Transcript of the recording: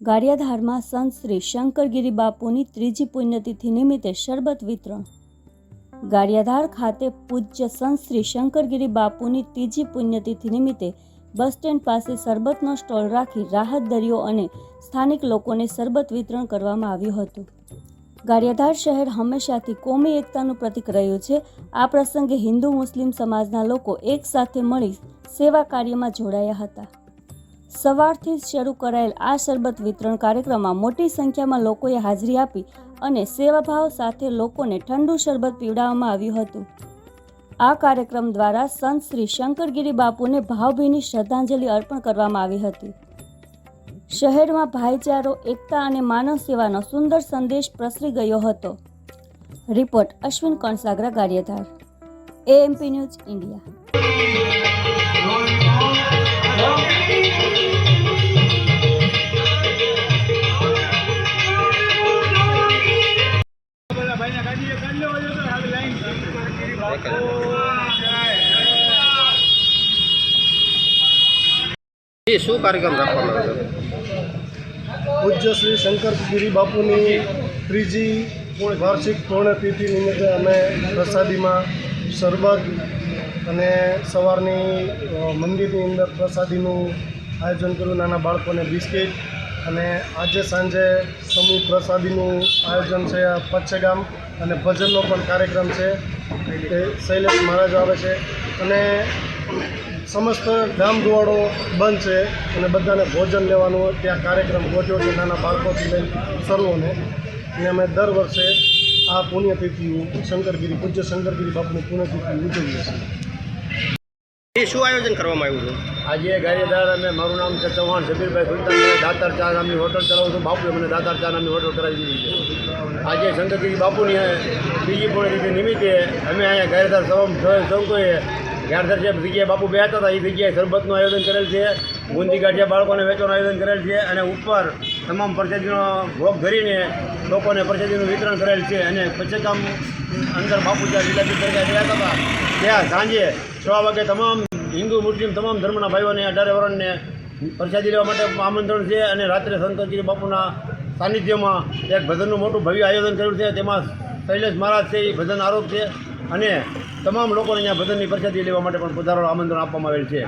ગારિયાધારમાં સંત શ્રી શંકરગીરી બાપુની ત્રીજી પુણ્યતિથિ નિમિત્તે શરબત વિતરણ। ગારિયાધાર ખાતે પૂજ્ય સંત શ્રી શંકરગીરી બાપુની ત્રીજી પુણ્યતિથિ નિમિત્તે બસ સ્ટેન્ડ પાસે શરબતનો સ્ટોલ રાખી રાહતદરીઓ અને સ્થાનિક લોકોને શરબત વિતરણ કરવામાં આવ્યું હતું। ગારિયાધાર શહેર હંમેશાથી કોમી એકતાનું પ્રતીક રહ્યું છે। આ પ્રસંગે હિન્દુ મુસ્લિમ સમાજના લોકો એક સાથે મળી સેવા કાર્યમાં જોડાયા હતા। સવારથી શરૂ કરાયેલ આ શરબત વિતરણ કાર્યક્રમમાં મોટી સંખ્યામાં લોકોએ હાજરી આપી અને સેવાભાવ સાથે લોકોને ઠંડુ શરબત પીવડાવવામાં આવ્યું હતું। આ કાર્યક્રમ દ્વારા સંત શ્રી શંકરગીરી બાપુને ભાવભીની શ્રદ્ધાંજલિ અર્પણ કરવામાં આવી હતી। શહેરમાં ભાઈચારો, એકતા અને માનવ સેવાનો સુંદર સંદેશ પ્રસરી ગયો હતો। Report Ashwin Kansagara, Gariadhar, AMP news India. શું કાર્યક્રમ રાખવામાં આવ્યો? પૂજ્ય શ્રી શંકરગીરી બાપુની ત્રીજી વાર્ષિક પૂર્ણતિથિ નિમિત્તે અમે પ્રસાદીમાં શરબત અને સવારની મંદિરની અંદર પ્રસાદીનું આયોજન કર્યું, નાના બાળકોને બિસ્કિટ, અને આજે સાંજે સમૂહ પ્રસાદીનું આયોજન છે પચ્છગામ, અને ભજનનો પણ કાર્યક્રમ છે। તે શૈલેષ મહારાજ આવે છે અને સમસ્ત ગામ દુવાડો બંધ છે અને બધાને ભોજન લેવાનું ત્યાં કાર્યક્રમ ગોઠવ્યો છે, નાના બાળકોથી લઈને સર્વોને। અને અમે દર વર્ષે આ પુણ્યતિથિ પૂજ્ય શંકરગીરી બાપુની પુણ્યતિથિ ઉજવીએ છીએ। શું આયોજન કરવામાં આવ્યું છે? આજે ગારિયાધાર અને મારું નામ છે ચૌહાણ ઝબીરભાઈ સુલતાનભાઈ, દાતાર ચા નામની હોટલ ચલાવું છું। બાપુએ મને દાતાર ચા નામની હોટલ કરાવી દીધી છે। આજે શંકરગીરી બાપુની ત્રીજી પુણ્યતિથિ નિમિત્તે અમે અહીંયા ગારિયાધાર સૌકોએ ગારિયાધાર જે જગ્યાએ બાપુ બેઠા હતા એ જગ્યાએ શરબતનું આયોજન કરેલ છે, બુંદી ગાંઠિયા બાળકોને વેચવાનું આયોજન કરેલ છે, અને ઉપર તમામ પ્રસાદીનો ભોગ ધરીને લોકોને પ્રસાદીનું વિતરણ કરેલ છે। અને પચ્છગામ અંદર બાપુ જ્યાં જિલ્લા તરીકે ગયા હતા ત્યાં સાંજે 6 વાગે તમામ હિન્દુ મુસ્લિમ તમામ ધર્મના ભાઈઓને 18 વર્ષને પ્રસાદી લેવા માટે આમંત્રણ છે। અને રાત્રે શંકરગીરી બાપુના સાનિધ્યમાં એક ભજનનું મોટું ભવ્ય આયોજન કર્યું છે, તેમાં શૈલેષ મહારાજ છે એ ભજન આરોપ છે, અને તમામ લોકોને અહીંયા ભજનની પ્રસાદી લેવા માટે પણ પધારો આમંત્રણ આપવામાં આવેલ છે।